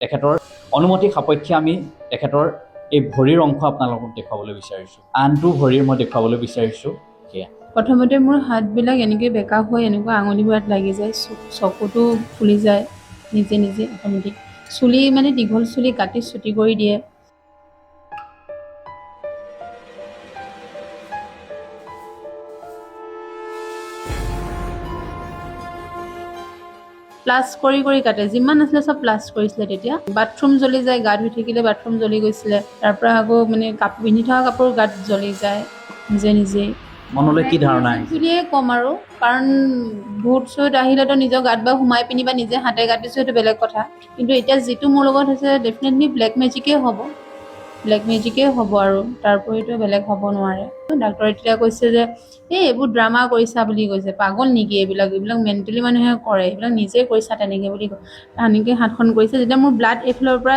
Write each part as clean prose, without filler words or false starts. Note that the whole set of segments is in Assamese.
তেখেতৰ অনুমতি সাপেক্ষে আমি তেখেতৰ এই ভৰিৰ অংশ আপোনালোকক দেখুৱাবলৈ বিচাৰিছোঁ। আনটো ভৰিৰ মই দেখুৱাবলৈ বিচাৰিছোঁ। সেয়া প্ৰথমতে মোৰ হাতবিলাক এনেকৈ বেকা হৈ এনেকুৱা আঙুলিবোৰত লাগি যায়, চকুটো ফুলি যায় নিজে নিজে অট'মেটিক। চুলি মানে দীঘল চুলি কাটি চুটি কৰি দিয়ে। প্লাছ কৰি কৰি কাটে, যিমান আছিলে চব প্লাছ কৰিছিলে তেতিয়া। বাথৰুম জ্বলি যায়, গা ধুই থাকিলে বাথৰুম জ্বলি গৈছিলে। তাৰ পৰা আকৌ মানে কাপোৰ পিন্ধি থকা কাপোৰ গাত জ্বলি যায় নিজে নিজেই। মনলৈ কি ধাৰণা আহিছে? বুলিয়ে ক'ম আৰু, কাৰণ ভূত চুত আহিলেতো নিজৰ গাত বা সোমাই পিনি বা নিজে হাতে কাটিছোঁ সেইটো বেলেগ কথা, কিন্তু এতিয়া যিটো মোৰ লগত হৈছে ডেফিনেটলি ব্লেক মেজিকেই হ'ব। ব্লেক মেজিকেই হ'ব আৰু তাৰ উপৰিতো বেলেগ হ'ব নোৱাৰে। ডাক্তৰে তেতিয়া কৈছে যে এইবোৰ ড্ৰামা কৰিছা বুলি কৈছে, পাগল নেকি এইবিলাক মেণ্টেলি মানুহে কৰে, এইবিলাক নিজে কৰিছা তেনেকৈ বুলি কয়। এনেকৈ হাতখন কৰিছে, যেতিয়া মোৰ ব্লাড এইফালৰ পৰা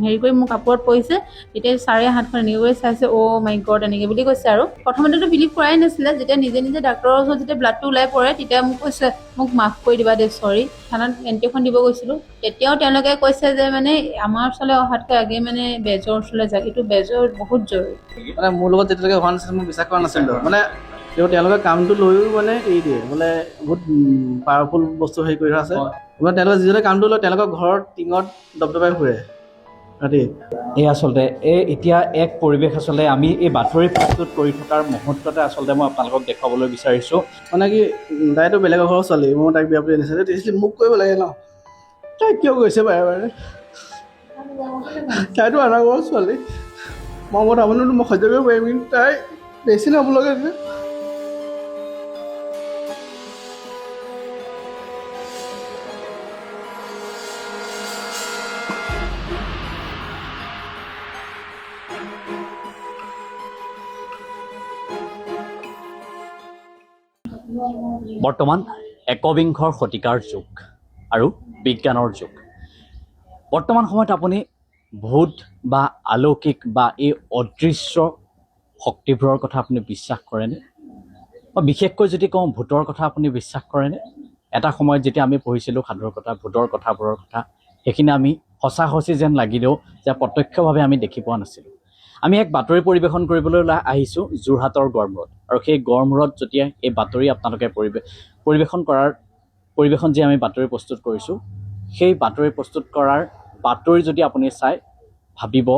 হেৰি কৰি মোৰ কাপোৰত পৰিছে, তেতিয়া ছাৰে হাতখন এনেকৈ কৰি চাইছে, অ' মাই গড এনেকৈ বুলি কৈছে আৰু। প্ৰথমতেতো বিলিভ কৰাই নাছিলে, যেতিয়া নিজে নিজে ডাক্তৰৰ ওচৰত যেতিয়া ব্লাডটো ওলাই পৰে তেতিয়া মোক কৈছে মোক মাফ কৰি দিবা দেই, চৰি। থানাত এণ্ট্ৰি এখন দিব গৈছিলোঁ, তেতিয়াও তেওঁলোকে কৈছে যে মানে আমাৰ ওচৰলৈ অহাতকৈ আগে মানে বেজৰ ওচৰলৈ যায়, এইটো বেজৰ বহুত জৰুৰী। মানে মোৰ লগত যেতিয়ালৈকে হোৱা নাছিল মই বিশ্বাস কৰা নাছিলোঁ, মানে তেওঁলোকে কামটো লৈও মানে এৰি দিয়ে, মানে বহুত পাৱাৰফুল বস্তু হেৰি কৰি থোৱা আছে। মানে তেওঁলোকে যিজনে কামটো লয় তেওঁলোকৰ ঘৰত টিঙত দবদবাই ফুৰে ৰাতি। এই আচলতে এতিয়া এক পৰিৱেশ আচলতে আমি এই বাতৰি প্ৰস্তুত কৰি থকাৰ মুহূৰ্ততে আচলতে মই আপোনালোকক দেখুৱাবলৈ বিচাৰিছোঁ। মানে কি তাইতো বেলেগৰ ঘৰৰ ছোৱালী, মই তাইক বিয়া পাতি আনিছে, মোক কৰিব লাগে ন, তাই কিয় গৈছে বাৰে বাৰে? তাইতো আনৰ ঘৰৰ ছোৱালী, মই আপুনিতো মই সহ্য কৰিব পাৰিম, কিন্তু তাই বেছি নহ'ব লগা যে। বৰ্তমান একবিংশ শতিকাৰ যুগ আৰু বিজ্ঞানৰ যুগ। বৰ্তমান সময়ত আপুনি ভূত বা অলৌকিক বা এই অদৃশ্য শক্তিবোৰৰ কথা আপুনি বিশ্বাস কৰেনে? বা বিশেষকৈ যদি কওঁ ভূতৰ কথা আপুনি বিশ্বাস কৰেনে? এটা সময়ত যেতিয়া আমি পঢ়িছিলোঁ সাধুৰ কথা, ভূতৰ কথাবোৰৰ কথা, সেইখিনি আমি সঁচা সঁচি যেন লাগিলেও যে প্ৰত্যক্ষভাৱে আমি দেখি পোৱা নাছিলোঁ। আমি এক বাতৰি পৰিৱেশন কৰিবলৈ আহিছোঁ যোৰহাটৰ গড়মূৰত, আৰু সেই গড়মূৰত যেতিয়া এই বাতৰি আপোনালোকে পৰিৱেশন যি আমি বাতৰি প্ৰস্তুত কৰিছোঁ, সেই বাতৰি প্ৰস্তুত কৰাৰ বাতৰি যদি আপুনি চাই ভাবিব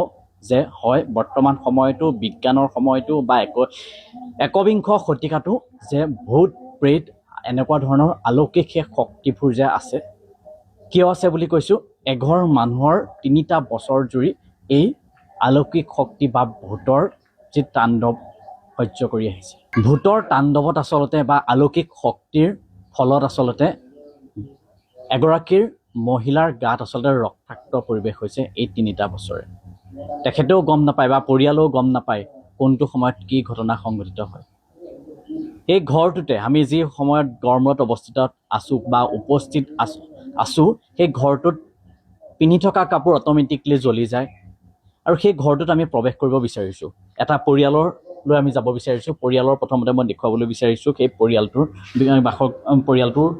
যে হয় বৰ্তমান সময়তো বিজ্ঞানৰ সময়তো বা একবিংশ শতিকাটো যে ভূত প্ৰেত এনেকুৱা ধৰণৰ অলৌকিক সেই শক্তিবোৰ যে আছে। কিয় আছে বুলি কৈছোঁ, এঘৰ মানুহৰ 3টা বছৰ জুৰি এই অলৌকিক শক্তি বা ভূতৰ যি তাণ্ডৱ সহ্য কৰি আহিছে। ভূতৰ তাণ্ডৱত আচলতে বা অলৌকিক শক্তিৰ ফলত আচলতে এগৰাকীৰ মহিলাৰ গাত আচলতে ৰক্তাক্ত পৰিৱেশ হৈছে এই 3টা বছৰে। তেখেতেও গম নাপায় বা পৰিয়ালেও গম নাপায় কোনটো সময়ত কি ঘটনা সংঘটিত হয়। এই ঘৰটোতে আমি যি সময়ত গড়মূৰত অৱস্থিত আছোঁ বা উপস্থিত আছোঁ, সেই ঘৰটোত পিন্ধি থকা কাপোৰ অট'মেটিকলি জ্বলি যায়, আৰু সেই ঘৰটোত আমি প্ৰৱেশ কৰিব বিচাৰিছোঁ। এটা পৰিয়াললৈ আমি যাব বিচাৰিছোঁ। পৰিয়ালৰ প্ৰথমতে মই দেখুৱাবলৈ বিচাৰিছোঁ সেই পৰিয়ালটোৰ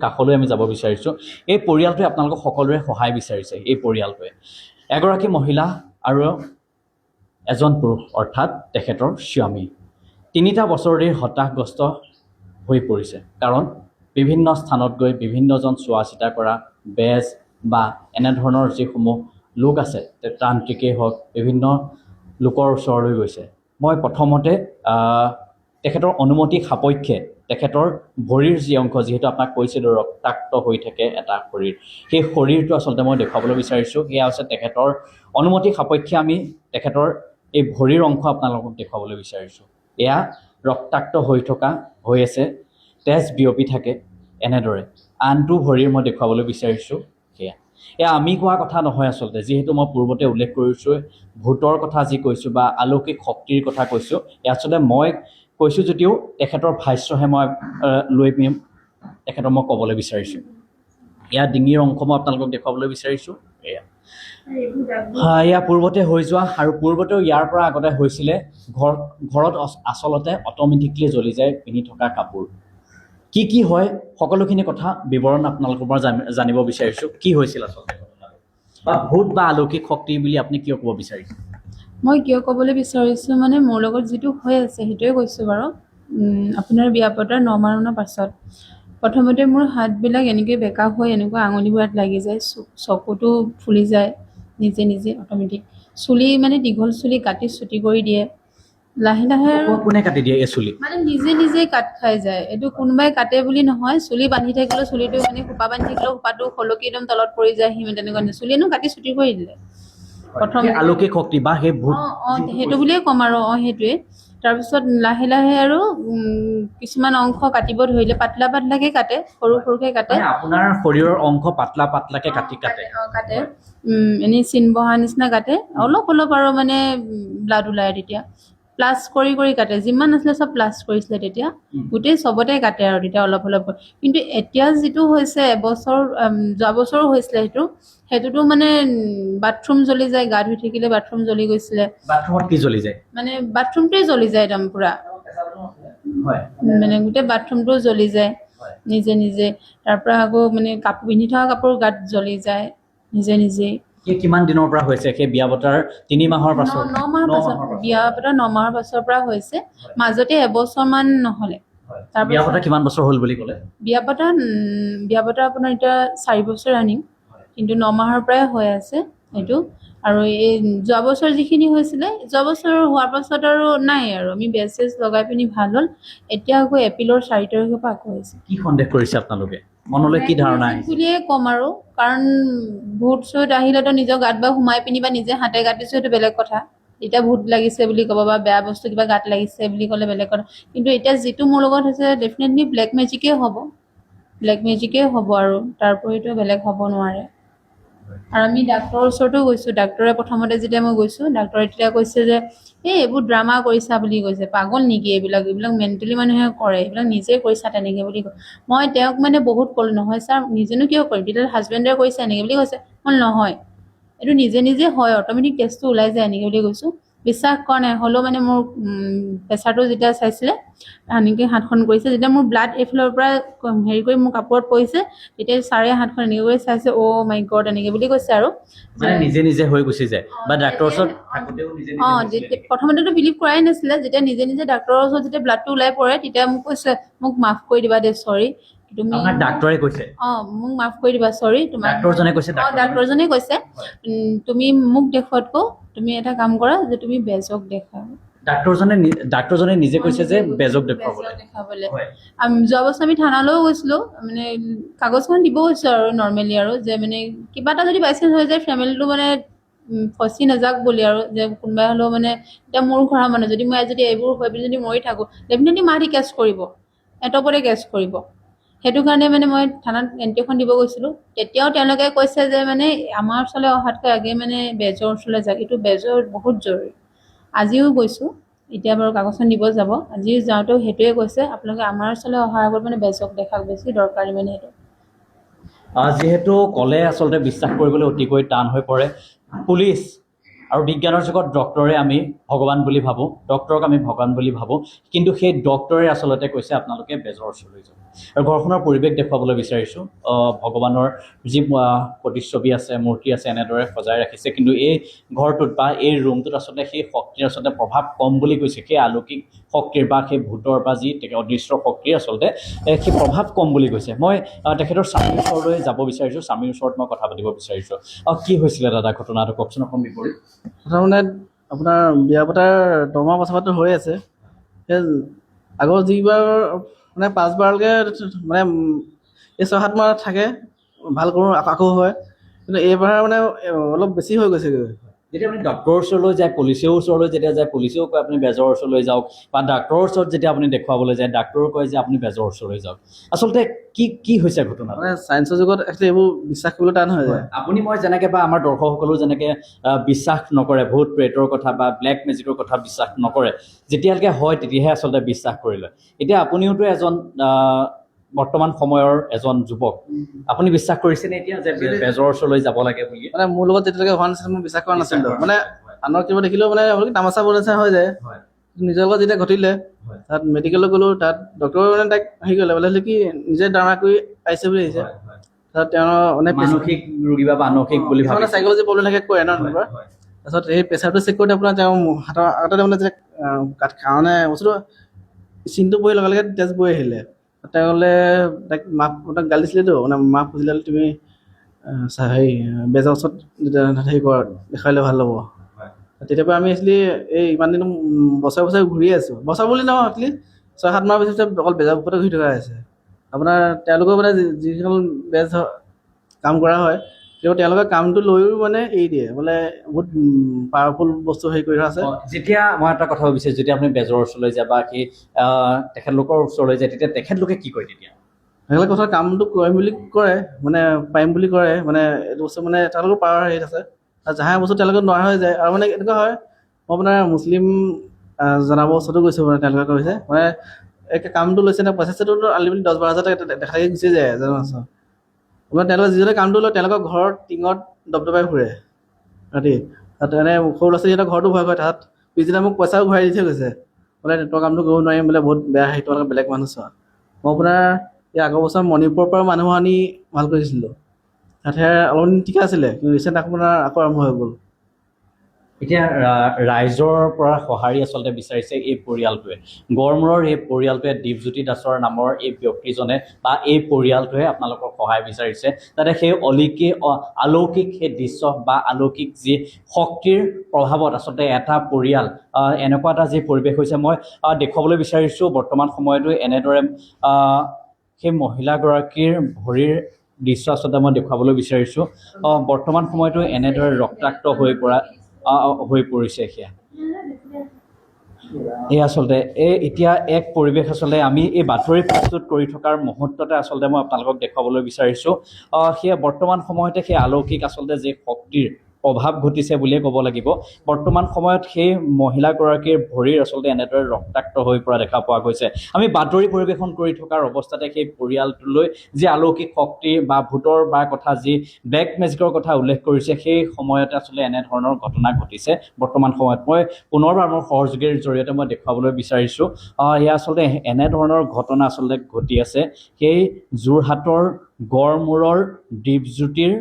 কাষলৈ আমি যাব বিচাৰিছোঁ। এই পৰিয়ালটোৱে আপোনালোকক সকলোৰে সহায় বিচাৰিছে। এই পৰিয়ালটোৱে এগৰাকী মহিলা আৰু এজন পুৰুষ, অৰ্থাৎ তেখেতৰ স্বামী 3টা বছৰেৰে হতাশগ্ৰস্ত হৈ পৰিছে, কাৰণ বিভিন্ন স্থানত গৈ বিভিন্নজন চোৱা চিতা কৰা বেজ বা এনেধৰণৰ যিসমূহ লোক আছে, তান্ত্ৰিকেই হওক বিভিন্ন লোকৰ ওচৰলৈ গৈছে। মই প্ৰথমতে তেখেতৰ অনুমতি সাপেক্ষে তেখেতৰ ভৰিৰ যি অংশ, যিহেতু আপোনাক কৈছিলোঁ ৰক্তাক্ত হৈ থাকে এটা শৰীৰ, সেই শৰীৰটো আচলতে মই দেখুৱাবলৈ বিচাৰিছোঁ। সেয়া হৈছে তেখেতৰ অনুমতি সাপেক্ষে আমি তেখেতৰ এই ভৰিৰ অংশ আপোনালোকক দেখুৱাবলৈ বিচাৰিছোঁ। এয়া ৰক্তাক্ত হৈ আছে, তেজ বিয়পি থাকে এনেদৰে। আনটো ভৰিৰ মই দেখুৱাবলৈ বিচাৰিছোঁ। এয়া আমি কোৱা কথা নহয় আচলতে, যিহেতু মই পূৰ্বতে উল্লেখ কৰিছোঁ ভূতৰ কথা যি কৈছোঁ বা অলৌকিক শক্তিৰ কথা কৈছোঁ, এয়া আচলতে মই কৈছোঁ যদিও তেখেতৰ ভাষ্যহে মই লৈ পিম তেখেতক মই ক'বলৈ বিচাৰিছোঁ। এয়া ডিঙিৰ অংশ মই আপোনালোকক দেখুৱাবলৈ বিচাৰিছোঁ। এয়া পূৰ্বতে হৈ যোৱা, আৰু পূৰ্বতেও ইয়াৰ পৰা আগতে হৈছিলে ঘৰত আচলতে অট'মেটিকলি জ্বলি যায় পিন্ধি থকা কাপোৰ। কি হয় সকলোখিনি কথা বিৱৰণ আপোনালোকৰ পৰা জানিব বিচাৰিছোঁ। কি হৈছিল আচলতে? বা ভূত বা অলৌকিক শক্তি বুলি আপুনি কিয় ক'ব বিচাৰিছে? মই কিয় ক'বলৈ বিচাৰিছোঁ মানে মোৰ লগত যিটো হৈ আছে সেইটোৱে কৈছোঁ বাৰু। আপোনাৰ বিয়া পতাৰ 9 মাহৰ পাছত প্ৰথমতে মোৰ হাতবিলাক এনেকৈ বেকা হৈ এনেকুৱা আঙুলিবোৰ হাত লাগি যায়, চকুটো ফুলি যায় নিজে নিজে অট'মেটিক। চুলি মানে দীঘল চুলি কাটি চুটি কৰি দিয়ে লাহে লাহে আৰু কোনে কাটি দিয়ে এই চুলি? মানে নিজে নিজে কাট খাই যায়। এইটো কোনোবাই কাটে বুলি নহয়, চুলি বান্ধি থাকিলেও চুলিটো মানে খোপা বান্ধি থাকিলেও খোপাটো সলকি একদম তলত পৰি যায়, সিমান তেনেকুৱা নিচিনা। চুলি কাটি চুটি কৰি দিলে প্ৰথম। সেই অলৌকিক শক্তি বা সেই ভূত সেইটো বুলিয়ে ক'ম আৰু সেইটোৱে। তাৰপিছত লাহে লাহে আৰু কিছুমান অংশ কাটিব ধৰিলে, পাতলা পাতলাকে কাটে, সৰু সৰুকে কাটে। মানে আপোনাৰ শৰীৰৰ অংশ পাতলা পাতলাকে কাটে কাটে এনেই চিন বহা নিচিনা কাটে, অলপ অলপ আৰু মানে ব্লাড ওলায় তেতিয়া। প্লাছ কৰি কৰি কাটে, যিমান আছিলে চব প্লাছ কৰিছিলে তেতিয়া, গোটেই চবতে কাটে আৰু তেতিয়া অলপ অলপ। কিন্তু এতিয়া যিটো হৈছে এবছৰ, যোৱা বছৰো হৈছিলে সেইটোতো মানে বাথৰুম জ্বলি যায়, গা ধুই থাকিলে বাথৰুম জ্বলি গৈছিলে। বাথৰুমত কি জ্বলি যায়? মানে বাথৰুমটোৱে জ্বলি যায় একদম পুৰা, মানে গোটেই বাথৰুমটো জ্বলি যায় নিজে নিজে। তাৰ পৰা আকৌ মানে কাপোৰ পিন্ধি থকা কাপোৰ গাত জ্বলি যায় নিজে নিজে। কিমান দিনৰ পৰা হৈছে? সেই বিয়া পতাৰ 3 মাহৰ পাছত? 9 মাহৰ পাছত, বিয়া পতাৰ 9 মাহৰ পাছৰ পৰা হৈছে। মাজতে এবছৰমান নহ'লে। বিয়া পতা কিমান বছৰ হ'ল বুলি ক'লে? বিয়া পতা আপোনাৰ এতিয়া 4 বছৰ ৰানিং, কিন্তু 9 মাহৰ পৰাই হৈ আছে এইটো। আৰু এই যোৱা বছৰ যিখিনি হৈছিলে, যোৱা বছৰ হোৱাৰ পাছত আৰু নাই আৰু আমি বেজ চেজ লগাই পিনি ভাল হ'ল। এতিয়া আকৌ এপ্ৰিলৰ 4 তাৰিখৰ পৰা আকৌ হৈছে। কি সন্দেহ কৰিছে আপোনালোকে? মনলৈ কি ধাৰণা আহিছে? বুলিয়ে ক'ম আৰু, কাৰণ ভূত চুত আহিলেতো নিজৰ গাত বা সোমাই পিনি বা নিজে হাতে কাটিছো সেইটো বেলেগ কথা। এতিয়া ভূত লাগিছে বুলি ক'ব বা বেয়া বস্তু কিবা গাত লাগিছে বুলি ক'লে বেলেগ কথা। কিন্তু এতিয়া যিটো মোৰ লগত হৈছে ডেফিনেটলি ব্লেক মেজিকেই হ'ব, আৰু তাৰ উপৰিতো বেলেগ হ'ব নোৱাৰে। আৰু আমি ডাক্তৰৰ ওচৰতো গৈছোঁ। ডাক্তৰে প্ৰথমতে যেতিয়া মই গৈছোঁ, ডাক্তৰে তেতিয়া কৈছে যে এইবোৰ ড্ৰামা কৰিছা বুলি কৈছে, পাগল নেকি এইবিলাক মেণ্টেলি মানুহে কৰে, এইবিলাক নিজে কৰিছা তেনেকে বুলি কয়। মই তেওঁক মানে বহুত ক'লো, নহয় ছাৰ নিজেনো কিয় কৰিম, তেতিয়া হাজবেণ্ডে কৰিছে এনেকে বুলি কৈছে। মই নহয়, এইটো নিজে নিজে হয়, অট'মেটিক টেষ্টটো ওলাই যায় এনেকে বুলি কৈছোঁ। বিশ্বাস কৰা নাই, হ'লেও মানে মোৰ প্ৰেছাৰটো যেতিয়া চাইছিলে, এনেকৈ হাতখন কৰিছে, যেতিয়া মোৰ ব্লাড এইফালৰ পৰা হেৰি কৰি মোৰ কাপোৰত পৰিছে, তেতিয়া ছাৰে হাতখন এনেকৈ কৰি চাইছে, অ' মাই গড এনেকে বুলি কৈছে আৰু। মানে নিজে নিজে হৈ গুচি যায় বা ডাক্তৰৰ ওচৰত থাকোঁতেও নিজে নিজে? প্ৰথমতেতো বিলিভ কৰাই নাছিলে। যেতিয়া নিজে নিজে ডাক্তৰৰ ওচৰত যেতিয়া ব্লাডটো ওলাই পৰে, তেতিয়া মোক কৈছে, মোক মাফ কৰি দিবা দেই, চৰি তুমি। আপোনাক ডাক্তৰে কৈছে? মোক মাফ কৰি দিবা, চৰি। ডাক্তৰজনে কৈছে? ডাক্তৰজনে কৈছে, তুমি মোক দেখুৱাতকৈ তুমি এটা কাম কৰা যে তুমি বেজক দেখাবা। ডাক্তৰজনে নিজে কৈছে যে বেজক দেখুৱাবলৈ। যোৱা বছৰ আমি থানালৈও গৈছিলো, মানে কাগজখন দিব গৈছো আৰু নৰ্মেলি, আৰু যে মানে কিবা এটা যদি বাইচান্স হৈ যায় ফেমিলিটো মানে ফচি নাযাওক বুলি, আৰু যে কোনোবাই হ'লেও মানে এতিয়া মোৰ ঘৰৰ মানুহ যদি মই যদি এইবোৰ হৈ পিনি যদি মৰি থাকো, ডেফিনেটলি মাহঁতে কেছ কৰিব, এটপতে কেছ কৰিব। সেইটো কাৰণে মানে মই থানাত এণ্ট্ৰি এখন দিব গৈছিলোঁ। তেতিয়াও তেওঁলোকে কৈছে যে মানে আমাৰ ওচৰলৈ অহাতকৈ আগে মানে বেজৰ ওচৰলৈ যাওক, এইটো বেজৰ বহুত জৰুৰী। আজিও গৈছোঁ, এতিয়া বাৰু কাগজখন দিব যাব, আজি যাওঁতেও সেইটোৱে কৈছে, আপোনালোকে আমাৰ ওচৰলৈ অহাৰ আগত মানে বেজক দেখাওক, বেছি দৰকাৰী মানে সেইটো। যিহেতু ক'লে আচলতে বিশ্বাস কৰিবলৈ অতিকৈ টান হৈ পৰে। পুলিচ আৰু বিজ্ঞানৰ যুগত ডক্তৰে আমি ভগৱান বুলি ভাবোঁ, ডক্তৰক আমি ভগৱান বুলি ভাবোঁ, কিন্তু সেই ডক্তৰে আচলতে কৈছে আপোনালোকে বেজৰ ওচৰলৈ যাওক। আৰু ঘৰখনৰ পৰিৱেশ দেখুৱাবলৈ বিচাৰিছোঁ। ভগৱানৰ যি প্ৰতিচ্ছবি আছে, মূৰ্তি আছে, এনেদৰে সজাই ৰাখিছে, কিন্তু এই ঘৰটোত বা এই ৰুমটোত আচলতে সেই শক্তিৰ আচলতে প্ৰভাৱ কম বুলি কৈছে। সেই অলৌকিক শক্তিৰ বা সেই ভূতৰ বা যি অদৃশ্য শক্তিৰ আচলতে সেই প্ৰভাৱ কম বুলি কৈছে। মই তেখেতৰ স্বামীৰ ওচৰলৈ যাব বিচাৰিছোঁ, স্বামীৰ ওচৰত মই কথা পাতিব বিচাৰিছোঁ। কি হৈছিলে দাদা ঘটনাটো কওকচোন অকণ বিপৰীত। প্ৰথমতে আপোনাৰ বিয়া পতাৰ 9 মাহ পাছতো হৈ আছে। সেই আগৰ যিবাৰ মানে 5বাৰলৈকে মানে এই 6-7 মাহ থাকে, ভাল কৰোঁ আকৌ হয়, কিন্তু এইবাৰ মানে অলপ বেছি হৈ গৈছেগৈ। যেতিয়া আপুনি ডক্তৰৰ ওচৰলৈ যায়, পুলিচেও ওচৰলৈ যেতিয়া যায়, পুলিচেও কয় আপুনি বেজৰ ওচৰলৈ যাওক, বা ডাক্তৰৰ ওচৰত যেতিয়া আপুনি দেখুৱাবলৈ যায়, ডাক্তৰেও কয় যে আপুনি বেজৰ ওচৰলৈ যাওক। আচলতে কি হৈছে ঘটনা? মানে চায়েন্সৰ যুগত একচুৱেলি এইবোৰ বিশ্বাস কৰিবলৈ টান হৈ যায়। আপুনি মই যেনেকৈ বা আমাৰ দৰ্শকসকলেও যেনেকৈ বিশ্বাস নকৰে, ভূত প্ৰেতৰ কথা বা ব্লেক মেজিকৰ কথা বিশ্বাস নকৰে, যেতিয়ালৈকে হয় তেতিয়াহে আচলতে বিশ্বাস কৰি লয়। এতিয়া আপুনিওতো এজন বৰ্তমান সময়ৰ এজন যুৱক, আপুনি বিশ্বাস কৰিছেনে এতিয়া যে বেজৰ ওচৰলৈ যাব লাগে বুলি? মানে মোৰ লগত যেতিয়ালৈকে হোৱা নাছিল মই বিশ্বাস কৰা নাছিলোঁ। মানে আনৰ কিবা দেখিলেও মানে তামাচা বনাইছা হৈ যায়। নিজৰ লগত যেতিয়া ঘটিলে, তাত মেডিকেলত গ'লোঁ, তাত ডক্টৰে মানে তাইক হেৰি কৰিলে, বোলে কি নিজে ড্ৰামা কৰি আহিছে বুলি আহিছে। তাৰপিছত তেওঁ মানে মানসিক ৰোগী বা মানসিক বুলি কিছুমানে ভাবিছে চাইকলজি প্ৰব্লেম থাকে কয় ন তেনেকুৱা তাৰপিছত সেই প্ৰেচাৰটো চেক কৰোঁতে আপোনাৰ তেওঁ হাতৰ আগতে মানে যে কাৰণে বস্তুটো চিনটো বহি লগে লগে তেজ বৈ আহিলে তেওঁ ক'লে তাক গালি দিছিলেতো মানে মাক খুজিলে তুমি হেৰি বেজৰ ওচৰত হেৰি কৰ দেখালে ভাল হ'ব তেতিয়াৰ পৰা আমি একচুৱেলি এই ইমান দিন বছৰে বছৰে ঘূৰিয়ে আছোঁ বছৰ বুলি নহয় এটলিষ্ট 6-7 মাহ পিছত অকল বেজৰ ওপৰতে ঘূৰি থকা হৈছে আপোনাৰ তেওঁলোকৰ মানে যিসকল বেজ কাম কৰা হয় তেওঁলোকে কামটো লৈও মানে এৰি দিয়ে মানে বহুত পাৱাৰফুল বস্তু হেৰি কৰি থকা আছে যেতিয়া মই এটা কথা ভাবিছোঁ যেতিয়া আপুনি বেজৰ ওচৰলৈ যায় বা সেই তেখেতলোকৰ ওচৰলৈ যায় তেতিয়া তেখেতলোকে কি কয় তেতিয়া সেইবিলাক কথা কামটো কৰিম বুলি কৰে মানে পাৰিম বুলি কৰে মানে এইটো বস্তু মানে তেওঁলোকৰ পাৱাৰ হেৰিত আছে আৰু যাহা বস্তু তেওঁলোকে নোৱাৰা হৈ যায় আৰু মানে এনেকুৱা হয় মই আপোনাৰ মুছলিম জনাব ওচৰতো গৈছোঁ মানে তেওঁলোকে কৈছে মানে এই কামটো লৈছে নে পইচাটোতো আল্টিমেটলি 10-12 হাজাৰ টকা দেখা গুচি যায় জানো আপোনাৰ তেওঁলোকে যিজনে কামটো লয় তেওঁলোকৰ ঘৰত টিঙত দবদবাই ফুৰে ৰাতি তাত এনে সৰু ল'ৰা ছোৱালীহঁতৰ ঘৰতো ভয় কৰে তাত পিছদিনা মোক পইচাও ঘূৰাই দি থৈ গৈছে বোলে তোৰ কামটো কৰিব নোৱাৰিম বোলে বহুত বেয়া হেৰি তোমালোকে বেলেগ মানুহ চোৱা মই আপোনাৰ এই আগৰ বছৰ মণিপুৰৰ পৰা মানুহ আনি ভাল কৰিছিলোঁ তাতে অলপদিন ঠিকে আছিলে কিন্তু ৰিচেণ্ট আপোনাৰ আকৌ আৰম্ভ হৈ গ'ল এতিয়া ৰাইজৰ পৰা সঁহাৰি আচলতে বিচাৰিছে এই পৰিয়ালটোৱে গড়মূৰৰ এই পৰিয়ালটোৱে দীপজ্যোতি দাসৰ নামৰ এই ব্যক্তিজনে বা এই পৰিয়ালটোৱে আপোনালোকৰ সহায় বিচাৰিছে যাতে সেই অলৌকিক সেই দৃশ্য বা অলৌকিক যি শক্তিৰ প্ৰভাৱত আচলতে এটা পৰিয়াল এনেকুৱা এটা যি পৰিৱেশ হৈছে মই দেখুৱাবলৈ বিচাৰিছোঁ বৰ্তমান সময়তো এনেদৰে সেই মহিলাগৰাকীৰ ভৰিৰ দৃশ্য আচলতে মই দেখুৱাবলৈ বিচাৰিছোঁ বৰ্তমান সময়তো এনেদৰে ৰক্তাক্ত হৈ পৰিছে সেয়া এই আচলতে এতিয়া এক পৰিৱেশ আচলতে আমি এই বাতৰি প্ৰস্তুত কৰি থকাৰ মুহূৰ্ততে আচলতে মই আপোনালোকক দেখুৱাবলৈ বিচাৰিছোঁ সেয়া বৰ্তমান সময়তে সেই অলৌকিক আচলতে যি শক্তিৰ প্ৰভাৱ ঘটিছে বুলিয়ে ক'ব লাগিব বৰ্তমান সময়ত সেই মহিলাগৰাকীৰ ভৰিৰ আচলতে এনেদৰে ৰক্তাক্ত হৈ পৰা দেখা পোৱা গৈছে আমি বাতৰি পৰিৱেশন কৰি থকাৰ অৱস্থাতে সেই পৰিয়ালটোলৈ যি অলৌকিক শক্তি বা ভূতৰ বা কথা যি ব্লেক মেজিকৰ কথা উল্লেখ কৰিছে সেই সময়তে আচলতে এনেধৰণৰ ঘটনা ঘটিছে বৰ্তমান সময়ত মই পুনৰবাৰ মোৰ সহযোগীৰ জৰিয়তে মই দেখুৱাবলৈ বিচাৰিছোঁ এয়া আচলতে এনেধৰণৰ ঘটনা আচলতে ঘটি আছে সেই যোৰহাটৰ গড়মূৰৰ দীপজ্যোতিৰ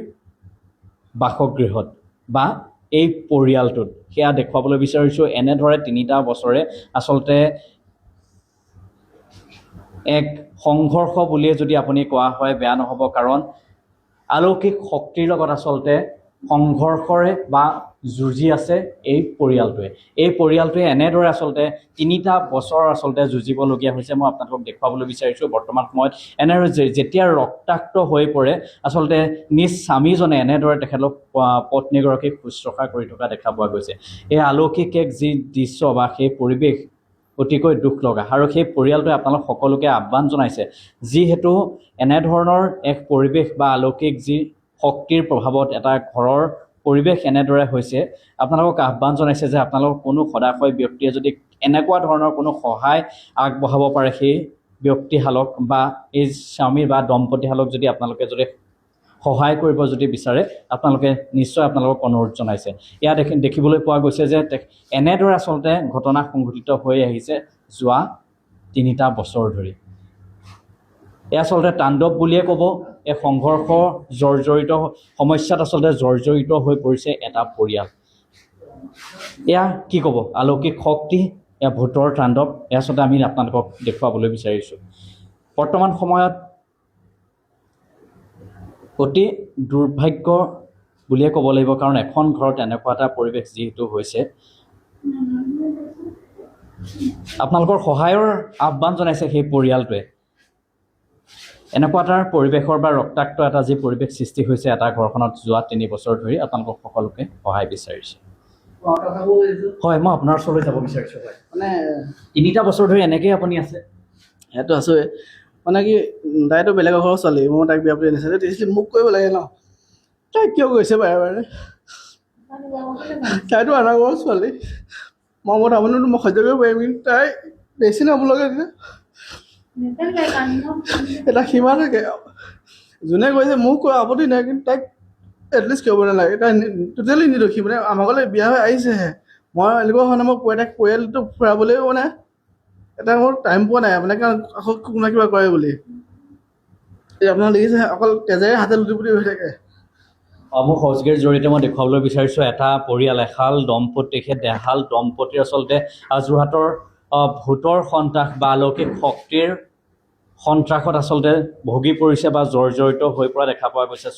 বাসগৃহত বা এই পৰিয়ালটোত সেয়া দেখুৱাবলৈ বিচাৰিছোঁ এনেদৰে 3টা বছৰে আচলতে এক সংঘৰ্ষ বুলিয়ে যদি আপুনি কোৱা হয় বেয়া নহ'ব কাৰণ অলৌকিক শক্তিৰ লগত আচলতে সংঘৰ্ষৰে বা যুঁজি আছে এই পৰিয়ালটোৱে এনেদৰে আচলতে 3টা বছৰ আচলতে যুঁজিবলগীয়া হৈছে মই আপোনালোকক দেখুৱাবলৈ বিচাৰিছোঁ বৰ্তমান সময়ত এনেদৰে যেতিয়া ৰক্তাক্ত হৈ পৰে আচলতে নিজ স্বামীজনে এনেদৰে তেখেতলোক পত্নীগৰাকীক শুশ্ৰূষা কৰি থকা দেখা পোৱা গৈছে এই অলৌকিক এক যি দৃশ্য বা সেই পৰিৱেশ অতিকৈ দুখ লগা আৰু সেই পৰিয়ালটোৱে আপোনালোক সকলোকে আহ্বান জনাইছে যিহেতু এনেধৰণৰ এক পৰিৱেশ বা অলৌকিক যি শক্তিৰ প্ৰভাৱত এটা ঘৰৰ পৰিৱেশ এনেদৰে হৈছে আপোনালোকক আহ্বান জনাইছে যে আপোনালোক কোনো সদাশয় ব্যক্তিয়ে যদি এনেকুৱা ধৰণৰ কোনো সহায় আগবঢ়াব পাৰে সেই ব্যক্তিহালক বা এই স্বামী বা দম্পতীহালক যদি আপোনালোকে যদি সহায় কৰিব যদি বিচাৰে আপোনালোকে নিশ্চয় আপোনালোকক অনুৰোধ জনাইছে ইয়াত দেখিবলৈ পোৱা গৈছে যে এনেদৰে আচলতে ঘটনা সংঘটিত হৈ আহিছে যোৱা 3টা বছৰ ধৰি এয়া আচলতে তাণ্ডৱ বুলিয়ে ক'ব এই সংঘৰ্ষ জৰ্জৰিত সমস্যাত আচলতে জৰ্জৰিত হৈ পৰিছে এটা পৰিয়াল এয়া কি ক'ব অলৌকিক শক্তি এয়া ভূতৰ তাণ্ডৱ এয়া আচলতে আমি আপোনালোকক দেখুৱাবলৈ বিচাৰিছোঁ বৰ্তমান সময়ত অতি দুৰ্ভাগ্য বুলিয়ে ক'ব লাগিব কাৰণ এখন ঘৰত এনেকুৱা এটা পৰিৱেশ যিহেতু হৈছে আপোনালোকৰ সহায়ৰ আহ্বান জনাইছে সেই পৰিয়ালটোৱে এনেকুৱা এটা পৰিৱেশৰ বা ৰক্তাক্ত এটা যি পৰিৱেশ সৃষ্টি হৈছে এটা ঘৰখনত যোৱা 3 বছৰ ধৰি আপোনালোকক সকলোকে সহায় বিচাৰিছে হয় মই আপোনাৰ ওচৰলৈ যাব বিচাৰিছোঁ হয় মানে 3টা বছৰ ধৰি এনেকৈয়ে আপুনি আছে সেইটো আছোৱে মানে কি তাইতো বেলেগৰ ঘৰৰ ছোৱালী মই তাইক বিয়া বুলি আনিছে তেতিয়াহ'লে মোক কৰিব লাগে ন তাই কিয় গৈছে বাৰে বাৰে তাইতো আনৰ ঘৰৰ ছোৱালী মই আপুনিতো মই সহ্য কৰিব পাৰিম কিন্তু তাই বেছি নবলগা এটা সীমা থাকে যোনে কৈছে মোক কোৱা আপত্তি নাই কিন্তু তাইক এটলিষ্ট কৰিব নালাগে তাই টোটেলি নিদোষী মানে আমাৰ ঘৰলৈ বিয়া হৈ আহিছেহে মই এনেকুৱা হোৱা নাই মই তাইক পৰিয়ালটো ফুৰাবলৈও মানে এটা মোৰ টাইম পোৱা নাই মানে কাৰণ আকৌ কোনোবা কিবা কৰে বুলি আপোনাৰ দেখিছে অকল তেজেৰে হাতে লুটি-পুটি হৈ থাকে। মোৰ সহযোগীৰ জৰিয়তে মই দেখুৱাবলৈ বিচাৰিছোঁ এটা পৰিয়াল এহাল দম্পতি, সেই দেহাল দম্পতিৰ আচলতে যোৰহাটৰ ভূতৰ সন্ত্ৰাস বা অলৌকিক শক্তিৰ সন্ত্ৰাসত আচলতে ভুগি পৰিছে বা জৰ্জৰিত হৈ পৰা দেখা পোৱা গৈছে।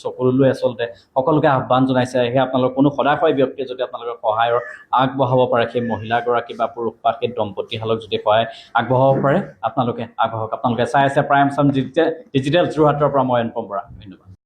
চকুলৈ আচলতে সকলোকে আহ্বান জনাইছে, সেয়ে আপোনালোক কোনো সদাশয় ব্যক্তিয়ে যদি আপোনালোকৰ সহায়ৰ আগবঢ়াব পাৰে, সেই মহিলাগৰাকী বা পুৰুষ বা সেই দম্পতীহালক যদি সহায় আগবঢ়াব পাৰে, আপোনালোকে আগবঢ়াওক। আপোনালোকে চাই আছে প্ৰাইম আছাম ডিজিটেল যোৰহাটৰ পৰা মই অনুপম বৰা। ধন্যবাদ।